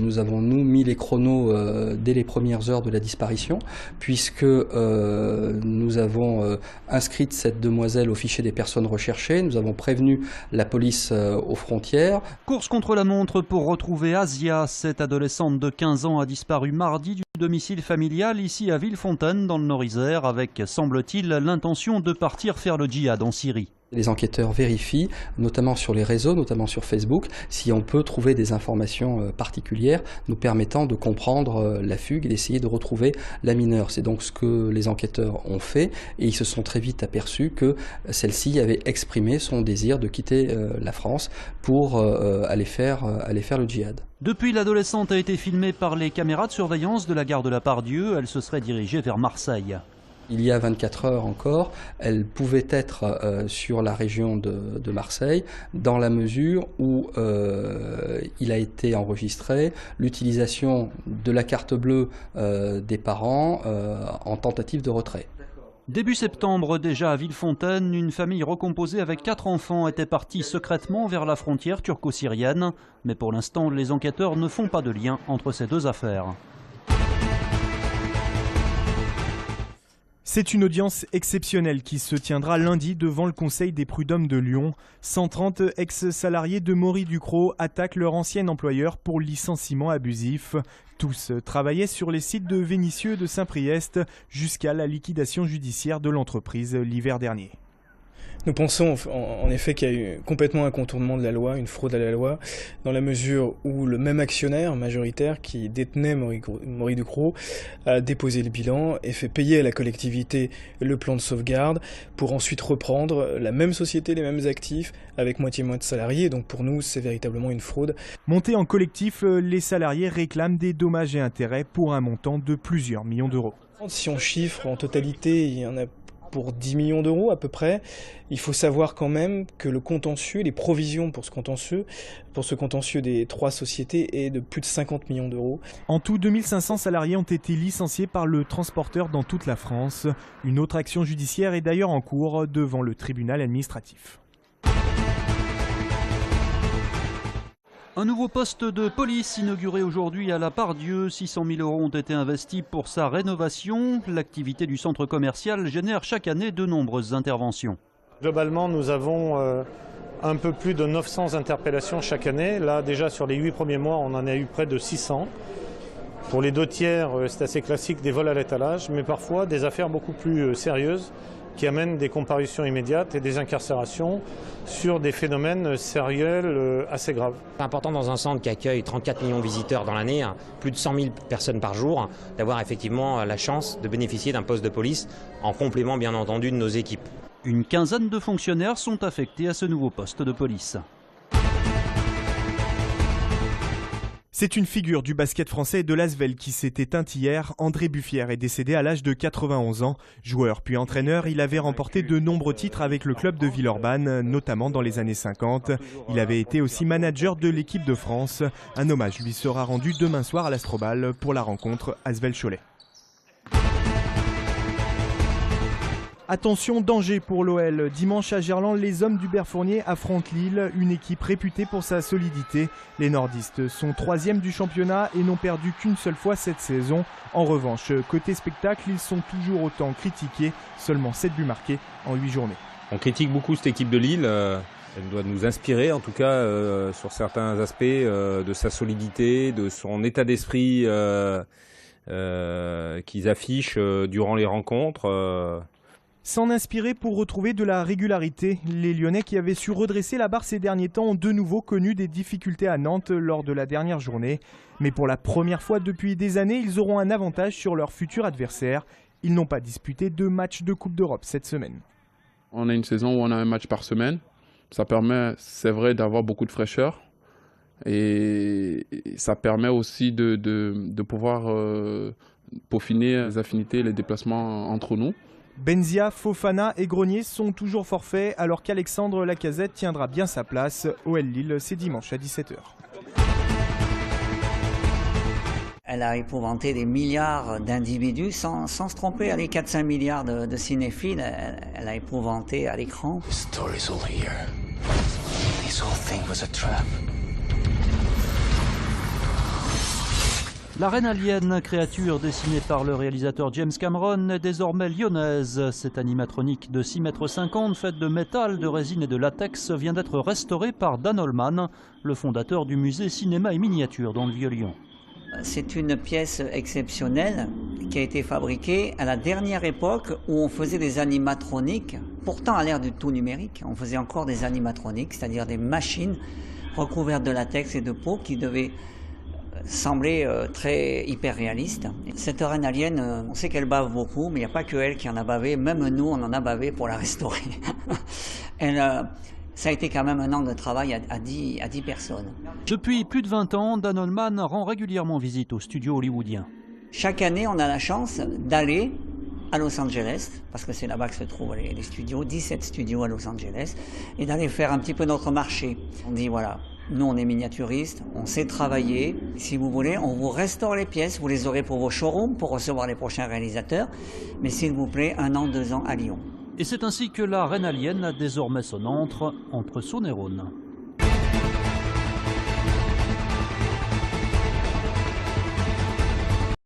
nous avons mis les chronos dès les premières heures de la disparition, puisque nous avons inscrit cette demoiselle au fichier des personnes recherchées. Nous avons prévenu la police aux frontières. Course contre la montre pour retrouver Asia. Cette adolescente de 15 ans a disparu mardi du domicile familial ici à Villefontaine dans le Nord-Isère avec, semble-t-il, l'intention de partir faire le djihad en Syrie. Les enquêteurs vérifient, notamment sur les réseaux, notamment sur Facebook, si on peut trouver des informations particulières nous permettant de comprendre la fugue et d'essayer de retrouver la mineure. C'est donc ce que les enquêteurs ont fait et ils se sont très vite aperçus que celle-ci avait exprimé son désir de quitter la France pour aller faire le djihad. Depuis, l'adolescente a été filmée par les caméras de surveillance de la gare de la Part-Dieu. Elle se serait dirigée vers Marseille. Il y a 24 heures encore, elle pouvait être sur la région de Marseille dans la mesure où il a été enregistré l'utilisation de la carte bleue des parents en tentative de retrait. Début septembre, déjà à Villefontaine, une famille recomposée avec 4 enfants était partie secrètement vers la frontière turco-syrienne. Mais pour l'instant, les enquêteurs ne font pas de lien entre ces deux affaires. C'est une audience exceptionnelle qui se tiendra lundi devant le Conseil des prud'hommes de Lyon. 130 ex-salariés de Maury Ducrot attaquent leur ancien employeur pour licenciement abusif. Tous travaillaient sur les sites de Vénissieux et de Saint-Priest jusqu'à la liquidation judiciaire de l'entreprise l'hiver dernier. Nous pensons en effet qu'il y a eu complètement un contournement de la loi, une fraude à la loi, dans la mesure où le même actionnaire majoritaire qui détenait Maury Ducrot a déposé le bilan et fait payer à la collectivité le plan de sauvegarde pour ensuite reprendre la même société, les mêmes actifs, avec moitié moins de salariés. Donc pour nous, c'est véritablement une fraude. Montés en collectif, les salariés réclament des dommages et intérêts pour un montant de plusieurs millions d'euros. Si on chiffre en totalité, il y en a pour 10 millions d'euros à peu près. Il faut savoir quand même que le contentieux, les provisions pour ce contentieux des 3 sociétés est de plus de 50 millions d'euros. En tout, 2500 salariés ont été licenciés par le transporteur dans toute la France. Une autre action judiciaire est d'ailleurs en cours devant le tribunal administratif. Un nouveau poste de police inauguré aujourd'hui à la Part-Dieu. 600 000 € ont été investis pour sa rénovation. L'activité du centre commercial génère chaque année de nombreuses interventions. Globalement, nous avons un peu plus de 900 interpellations chaque année. Là, déjà sur les 8 premiers mois, on en a eu près de 600. Pour les 2 tiers, c'est assez classique, des vols à l'étalage, mais parfois des affaires beaucoup plus sérieuses qui amènent des comparutions immédiates et des incarcérations sur des phénomènes sériels assez graves. C'est important dans un centre qui accueille 34 millions de visiteurs dans l'année, plus de 100 000 personnes par jour, d'avoir effectivement la chance de bénéficier d'un poste de police en complément bien entendu de nos équipes. Une quinzaine de fonctionnaires sont affectés à ce nouveau poste de police. C'est une figure du basket français de l'Asvel qui s'est éteinte hier. André Buffière est décédé à l'âge de 91 ans. Joueur puis entraîneur, il avait remporté de nombreux titres avec le club de Villeurbanne, notamment dans les années 50. Il avait été aussi manager de l'équipe de France. Un hommage lui sera rendu demain soir à l'Astrobal pour la rencontre Asvel-Cholet. Attention, danger pour l'OL. Dimanche à Gerland, les hommes d'Hubert Fournier affrontent Lille, une équipe réputée pour sa solidité. Les nordistes sont 3e du championnat et n'ont perdu qu'une seule fois cette saison. En revanche, côté spectacle, ils sont toujours autant critiqués, seulement 7 buts marqués en 8 journées. On critique beaucoup cette équipe de Lille. Elle doit nous inspirer, en tout cas, sur certains aspects de sa solidité, de son état d'esprit qu'ils affichent durant les rencontres. S'en inspirer pour retrouver de la régularité. Les Lyonnais qui avaient su redresser la barre ces derniers temps ont de nouveau connu des difficultés à Nantes lors de la dernière journée. Mais pour la première fois depuis des années, ils auront un avantage sur leur futur adversaire. Ils n'ont pas disputé 2 matchs de Coupe d'Europe cette semaine. On a une saison où on a un match par semaine. Ça permet, c'est vrai, d'avoir beaucoup de fraîcheur. Et ça permet aussi de pouvoir peaufiner les affinités et les déplacements entre nous. Benzia, Fofana et Grenier sont toujours forfaits alors qu'Alexandre Lacazette tiendra bien sa place. OL Lille, c'est dimanche à 17 h. Elle a épouvanté des milliards d'individus sans se tromper. Elle est 4-5 milliards de cinéphiles. Elle a épouvanté à l'écran. The story's all here. This whole thing was a trap. La reine alien, créature dessinée par le réalisateur James Cameron, est désormais lyonnaise. Cette animatronique de 6,50 m, faite de métal, de résine et de latex, vient d'être restaurée par Dan Holman, le fondateur du musée Cinéma et Miniature dans le Vieux-Lyon. C'est une pièce exceptionnelle qui a été fabriquée à la dernière époque où on faisait des animatroniques, pourtant à l'ère du tout numérique. On faisait encore des animatroniques, c'est-à-dire des machines recouvertes de latex et de peau qui devaient sembler très hyper réaliste. Cette reine alien, on sait qu'elle bave beaucoup, mais il n'y a pas que elle qui en a bavé, même nous on en a bavé pour la restaurer. Ça a été quand même un an de travail à 10 personnes. Depuis plus de 20 ans, Dan Holman rend régulièrement visite aux studios hollywoodiens. Chaque année, on a la chance d'aller à Los Angeles, parce que c'est là-bas que se trouvent les studios, 17 studios à Los Angeles, et d'aller faire un petit peu notre marché. On dit voilà, nous on est miniaturistes, on sait travailler, si vous voulez, on vous restaure les pièces, vous les aurez pour vos showrooms, pour recevoir les prochains réalisateurs, mais s'il vous plaît, 1 an, 2 ans à Lyon. Et c'est ainsi que la reine alien a désormais son antre entre Saône et Rhône.